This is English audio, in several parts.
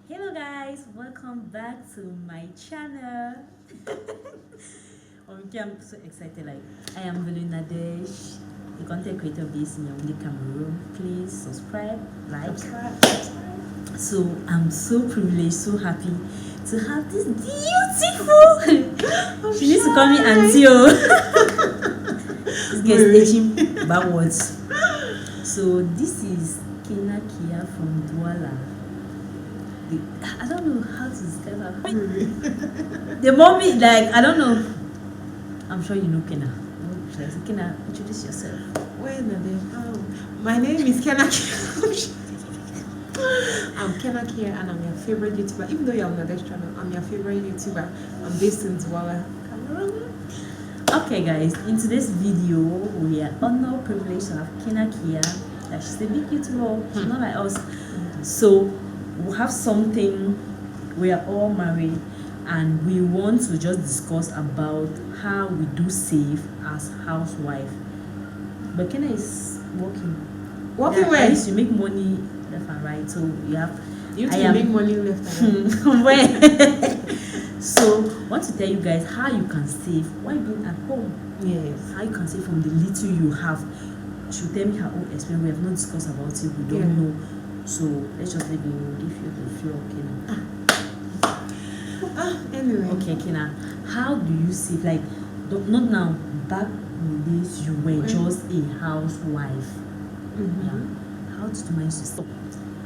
Hello guys, welcome back to my channel. Okay, I'm so excited. I am Velina Desh, the content creator of this in your only Cameroon. Please subscribe, like. So I'm so privileged, so happy to have this beautiful. She needs to call me auntie. This girl is teaching backwards. So this is Kennakay from Douala. I don't know how to describe her. The mommy, I don't know. I'm sure you know Kenna. Should I say Kenna? Introduce yourself. Where my name is Kennakay. I'm Kennakay and I'm your favorite YouTuber. Even though you're on this channel, I'm your favorite YouTuber. I'm based in Douala, Cameroon. Okay, guys. In today's video, we are honored privileged to have Kennakay. She's a big YouTuber. She's not like us. So we have something. We are all married, and we want to just discuss about how we do save as housewife. But Kenna is working. Working where? At least you make money left and right. So you have. You make money left and right. Where? So I want to tell you guys how you can save while being at home. Yes. How you can save from the little you have. She will tell me her own experience. We have not discussed about it. We don't know. So let's just let me give you the floor, Kenna. Anyway. Okay, Kenna. How do you save? Not now. Back in the days, you were just a housewife. Yeah. How did you manage to stop?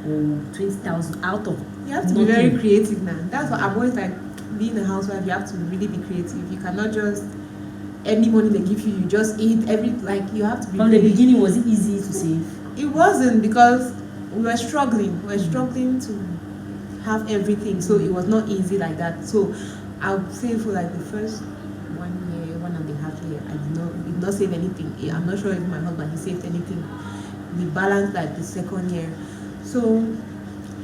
20,000 out of. You have to be very creative now. That's what I'm always like. Being a housewife, you have to really be creative. You cannot just any money they give you, you just eat you have to be. From the beginning, was it easy to save? It wasn't, because we were struggling. We were struggling to have everything, so it was not easy like that. So I would say for the first 1 year, 1.5 years, I did not save anything. I'm not sure if my husband he saved anything. We balanced the second year. So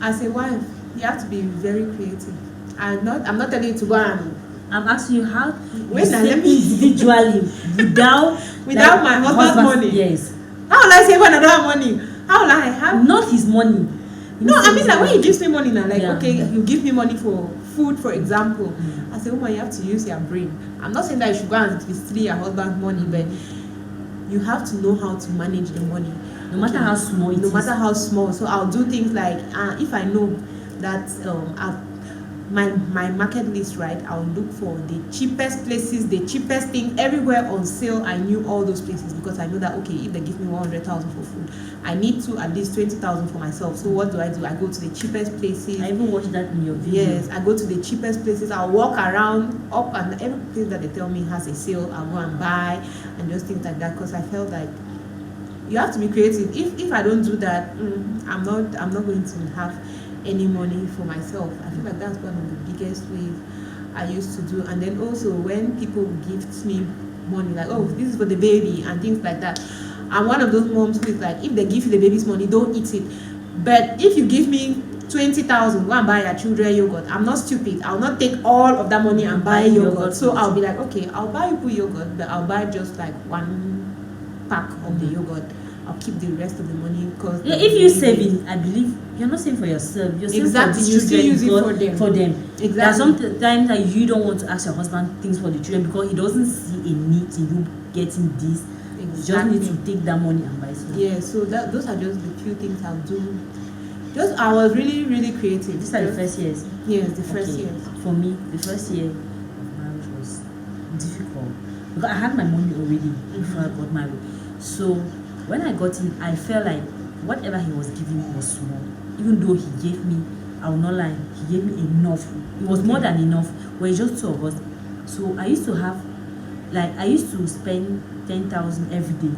as a wife, you have to be very creative. I'm not telling you to go and. I'm asking you how Wait, now, let me individually without my husband's money. Yes. How will I save when I don't have money? How will I have? Not his money. No, I mean when he gives me money now, okay, Yeah. you give me money for food, for example. I say, woman, you have to use your brain. I'm not saying that you should go and steal your husband's money, but you have to know how to manage the money. No matter how small it is. No matter how small. So I'll do things like if I know that my market list, right, I'll look for the cheapest places, the cheapest thing everywhere on sale. I knew all those places because I know that, okay, if they give me 100,000 for food, I need to at least 20,000 for myself. So what do? I go to the cheapest places. I even watched that in your video. Yes, I go to the cheapest places. I'll walk around up, and every place that they tell me has a sale, I'll go and buy and just things like that, because I felt like you have to be creative. If I don't do that, I'm not going to have any money for myself. I feel like that's one of the biggest ways I used to do. And then also when people gift me money, oh, this is for the baby and things like that, I'm one of those moms who is like, if they give you the baby's money, don't eat it. But if you give me 20,000, go and buy your children yogurt, I'm not stupid. I'll not take all of that money and buy yogurt. So I'll be like, okay, I'll buy you yogurt, but I'll buy just 1 pack of the yogurt. I'll keep the rest of the money, because if you're saving, I believe you're not saving for yourself. You're saving for the children. You still use it for them. Exactly. There are sometimes that you don't want to ask your husband things for the children because he doesn't see a need in you getting this. Exactly. You just need to take that money and buy something. Yeah. So those are just the few things I'll do. I was really, really creative. These are the first years. Yes, the first years. For me, the first year of marriage was difficult because I had my money already before I got married. So when I got in, I felt like whatever he was giving me was small. Even though he gave me, I will not lie, he gave me enough. It was more than enough. We're just 2 of us. So I used to have, I used to spend 10,000 every day,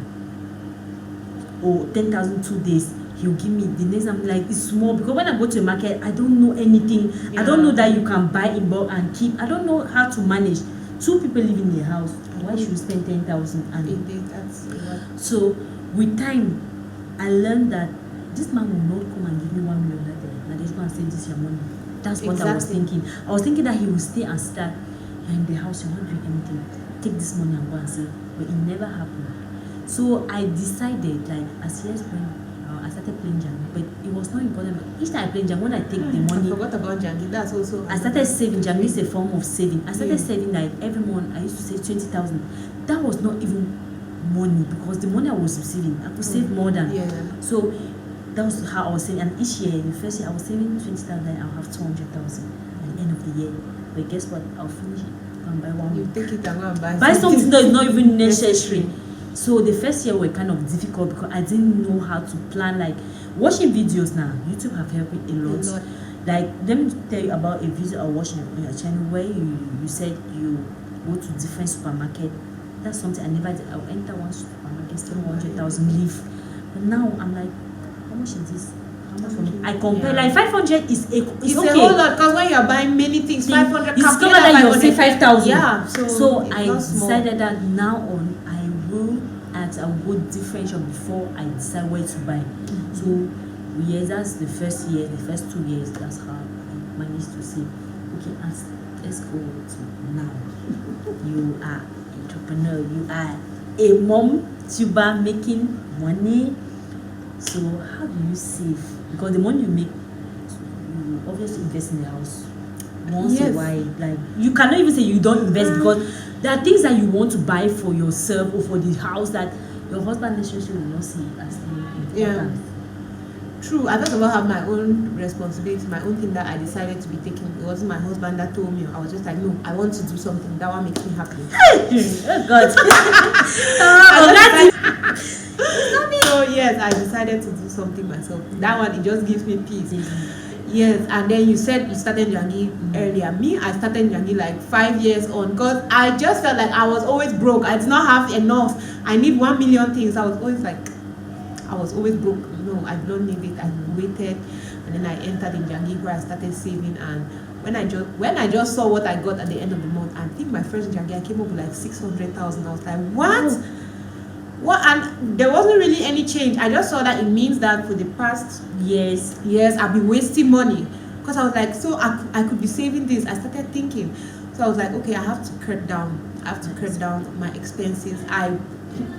or 10,000 2 days. He'll give me the next. I'm like, it's small because when I go to a market, I don't know anything. Yeah. I don't know that you can buy in bulk and keep. I don't know how to manage. 2 people live in the house. Why should you spend 10,000 and so with time, I learned that this man will not come and give me 1 million that day. Now just go and save this your money. That's what I was thinking. I was thinking that he will stay and start. You're in the house, you're not doing anything. Take this money and go and save. But it never happened. So I decided, as years went, I started playing Jam, but it was was not important. But each time I play Jangi, when I take the I money, forgot about Jangi. That's also. I started saving. Jangi is a form of saving. I started saving like every month. I used to save 20,000. That was not even money because the money I was receiving, I could save more than. So that was how I was saving. And each year, the first year, I was saving 20,000. I'll have 200,000 at the end of the year. But guess what? I'll finish it and buy one. You take it and go and buy something that is not even necessary. So the first year were kind of difficult because I didn't know how to plan. Like watching videos now, YouTube have helped me a lot. Like let me tell you about a video I watched on your channel where you said you go to different supermarket. That's something I never did. I'll enter one supermarket, still 100,000 leave. But now I'm like, how much is this? How much for me? I compare like 500 is it's okay. A whole lot because when you're buying many things, 500. It's covered that you say 5,000. Yeah. So I decided that now on I will go different shop before I decide where to buy. So yes, that's the first year, the first 2 years. That's how I managed to say, okay, let's go to now. You are entrepreneur. You are a mom tuber making money. So how do you save? Because the money you make, you obviously invest in the house once a while. Like you cannot even say you don't invest because there are things that you want to buy for yourself or for the house that your husband necessarily will not see as important. True. I thought about have my own responsibility, my own thing that I decided to be taking. It wasn't my husband that told me. I was just like, no, I want to do something. That one makes me happy. Oh God. So yes, I decided to do something myself. That one, it just gives me peace. Yes, and then you said you started Jangi earlier. Me, I started Jangi like 5 years on because I just felt like I was always broke. I did not have enough. I need 1 million things. I was always broke. No, I don't need it. I waited, and then I entered in Jangi where I started saving. And when I just saw what I got at the end of the month, I think my first Jangi I came up with like 600,000. I was like, what? What? And there wasn't really any change. I just saw that it means that for the past years I've been wasting money because I was like, so I could be saving this. I started thinking, so I was like, okay, I have to cut down. I have to cut down my expenses.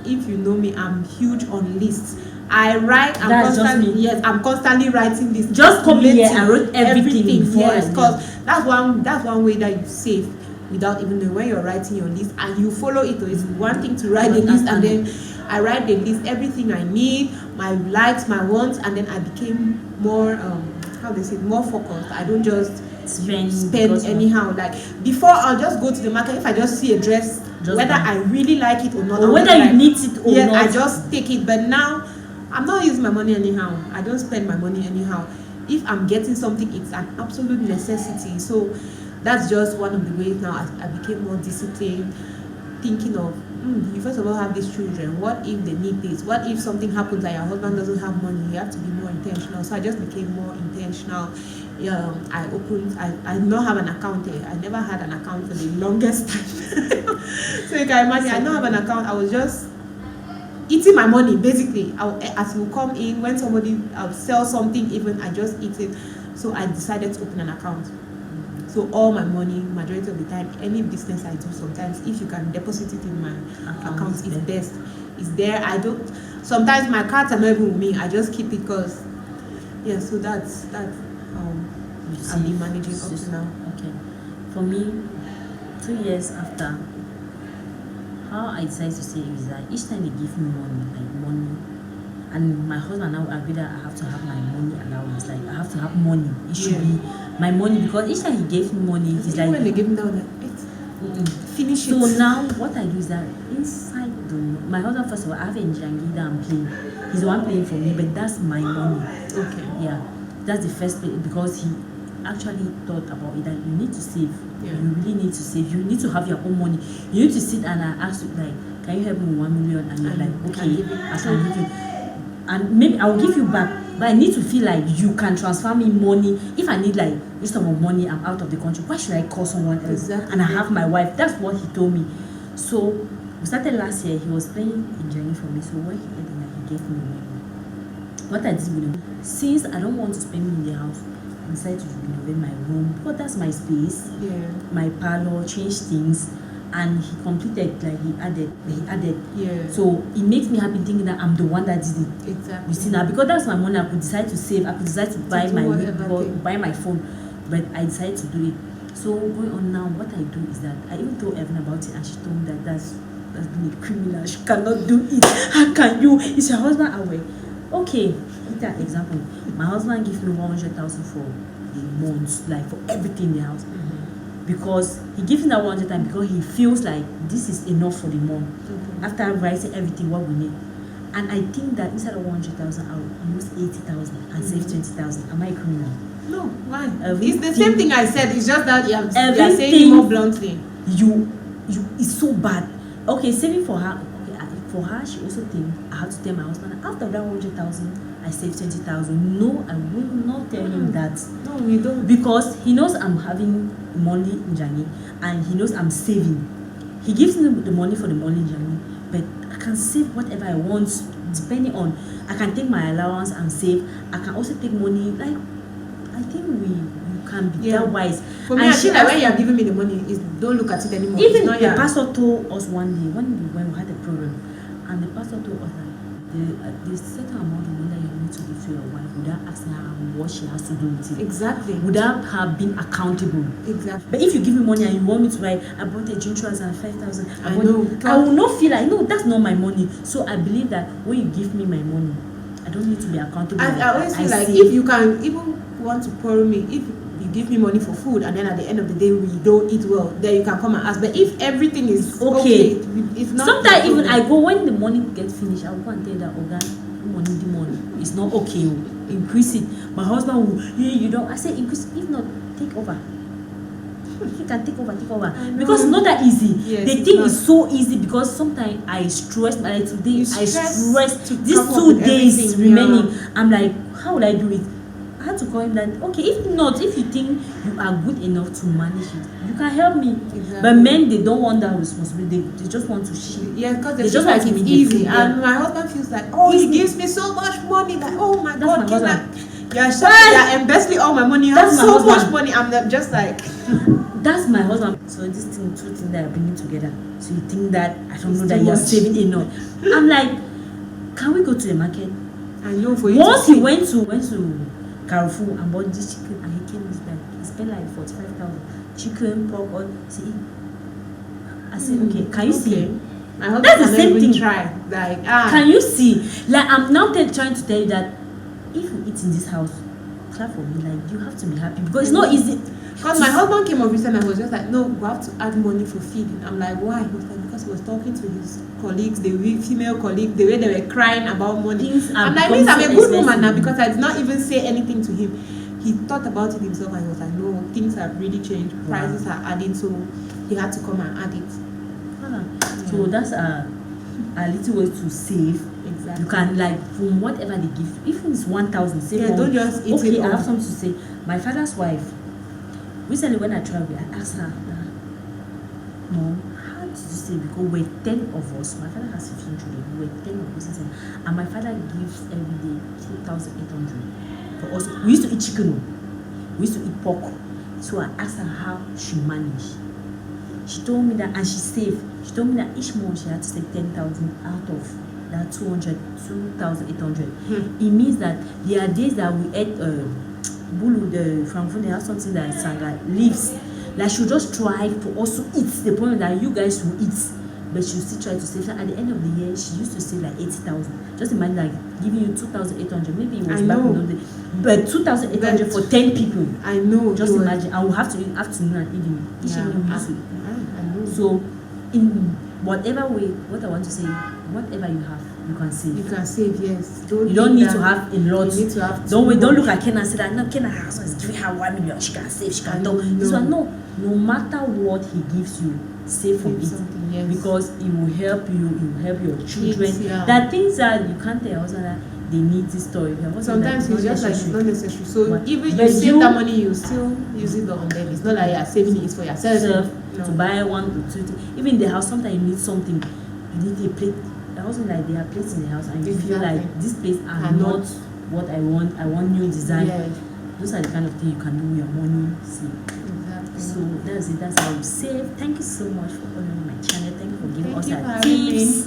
If you know me, I'm huge on lists. I write. I'm constantly writing this. Just come here and wrote everything. Yes, because that's one way that you save without even knowing when you're writing your list and you follow it. It's one thing to write the list and then I write the list, everything I need, my likes, my wants, and then I became more more focused. I don't just spend anyhow. Like before, I'll just go to the market if I just see a dress, whether I really like it or not, or whether you need it or not. I just take it. But now I'm not using my money anyhow. I don't spend my money anyhow. If I'm getting something, it's an absolute necessity. So that's just one of the ways now I became more disciplined, thinking of you first of all have these children. What if they need this? What if something happens that your husband doesn't have money? You have to be more intentional. So I just became more intentional. I don't have an account here. I never had an account for the longest time. So you can imagine, I don't have an account. I was just eating my money basically. As you come in, when somebody sell something, even I just eat it. So I decided to open an account. So all my money, majority of the time, any business I do, sometimes if you can deposit it in my account, it's best. It's there. Sometimes my cards are not even with me. I just keep it because, so that's I've been managing up to now. Okay. For me, 2 years after, how I decided to save is that each time they give me money, and my husband now agree that I have to have my money allowance. Like I have to have money. It should be my money because each time he gave me money, it's like when they give me down, finish it. So now what I do is that inside my husband, first of all, I have a Njangi that I'm playing. He's the one playing for me, but that's my money. Okay. Yeah, that's the first play because he actually thought about it that you need to save. Yeah. You really need to save. You need to have your own money. You need to sit and I ask you like, can you help me with 1 million? And you're like, okay, I can give you. And maybe I'll give you back, but I need to feel like you can transfer me money. If I need like this sum of money, I'm out of the country. Why should I call someone else? Exactly. And I have my wife. That's what he told me. So we started last year. He was playing a journey for me. So when he ended, he gave me money. What I did with him, since I don't want to spend me in the house, I decided to renovate my room because that's my space. Yeah. My parlor, change things. and he completed, like he added. Yeah. So it makes me happy thinking that I'm the one that did it. Exactly. You see now, because that's my money, I could decide to save, I could decide to buy do whatever thing. buy my phone, but I decided to do it. So going on now, what I do is that I even told Evan about it, and she told me that that's been a criminal. She cannot do it. How can you? Is your husband away? Okay, take that example. My husband gives me 100,000 for a month, like for everything in the house. Because he gives me that 100,000 because he feels like this is enough for the month. After writing everything what we need. And I think that instead of 100,000, I'll use 80,000 and save 20,000. Am I a criminal? No, why? It's the same thing I said. It's just that you're saying it more bluntly. It's so bad. Okay, saving for her. Okay, for her, she also thinks I have to tell my husband after that 100,000, I save 20,000. No, I will not tell him that. No, we don't. Because he knows I'm having money in Jani, and he knows I'm saving. He gives me the money for the money in Jani, but I can save whatever I want depending on. I can take my allowance and save. I can also take money. Like, I think you can be that wise. For me, I feel like when you are giving me the money, don't look at it anymore. Even the pastor told us one day when we had a program, and the pastor told us that the certain amount of money that you need to give to your wife without asking her what she has to do with it. Exactly. Without her being accountable. Exactly. But if you give me money and you want me to buy, I bought a gin trousers and 5,000. I will not feel like, no, that's not my money. So I believe that when you give me my money, I don't need to be accountable. And I always feel like if you can even want to borrow me, if you give me money for food and then at the end of the day we don't eat well, then you can come and ask. But if everything is okay it's not. Sometimes even I go when the money gets finished, I will go and tell that money the money. It's not okay. Increase it. My husband will, you don't. I say increase. If not, take over. He can take over. Because it's not that easy. Yes, they think it's so easy because sometimes I stress. Like today, I stress. These 2 days remaining, I'm like, how will I do it? I had to call him that. Okay, if you think you are good enough to manage it, you can help me. Exactly. But men, they don't want that responsibility. They just want to share. Yeah, because they just like it's easy. And my husband feels like, he gives me so much money. Like, oh my God, you're embezzling all my money. You have so much money. I'm just like. That's my husband. So this thing, 2 things that are bringing together. So you think that I don't know that you're saving enough. I'm like, can we go to the market? I know for you. Once he went to Carrefour and bought this chicken, and he came with like he spent like 45,000 chicken, pork, all. See, I said, okay, can you see? That's the same thing. Try like can you see? Like I'm now trying to tell you that if you eat in this house, clap for me. Like you have to be happy because it's not easy. Because my husband came up recently and was just like, no, we have to add money for feeding. I'm like, why? He was like, because he was talking to his colleagues, the female colleagues, the way they were crying about money. I'm like, means I'm a good woman now because I did not even say anything to him. He thought about it himself and he was like, no, things have really changed. Prices are adding, so he had to come and add it. So that's a little way to save. Exactly. You can like from whatever they give, even it's 1,000. Save. Yeah, don't just eat it. I have something to say. My father's wife. Recently, when I traveled, I asked her, Mom, how did you say? Because we're 10 of us. My father has 15 children. We're 10 of us. And my father gives every day 2,800 for us. We used to eat chicken. We used to eat pork. So I asked her how she managed. She told me that, and she saved. She told me that each month she had to take 10,000 out of that 2,800. It means that there are days that we ate bulu, the Frankfurt, they have something that is like leaves. Like she'll just try to also eat the point that you guys will eat, but she'll still try to save. So at the end of the year, she used to save like 80,000. Just imagine like giving you 2,800. Maybe it was back in the day, but 2,800 for 10 people. I know. Just imagine. I will have to eat afternoon and evening. I know. So in whatever way, what I want to say, whatever you have, you can save. You can save, yes. You don't need to have a lot. You need to have don't look at Ken and say that no, Ken has is giving her 1 million. She can save. She can do. This one, no matter what he gives you, save from it. Yes. Because it will help you. It will help your children. Yeah. There are things that you can't tell also that they need this story. Sometimes it's just like it's not necessary. So even you save that money, you still use it on them. It's not like you're saving it for yourself. To buy 1 or 2 things. Even in the house, sometimes you need something. You need a plate. Also, like they are plates in the house, and you feel like this place are not what I want. I want new design. Yeah. Those are the kind of things you can do with your money. See. Exactly. So that's it. That's how we save. Thank you so much for following my channel. Thank you for giving us Thank you for our having me. tips.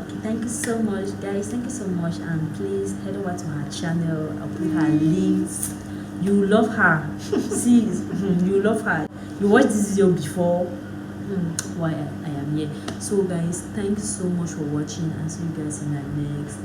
Okay, thank you so much, guys. Thank you so much, and please head over to her channel. I'll put her links. You love her. See, you love her. You watched this video before. Why I am here. So guys, thank you so much for watching, and see you guys in the next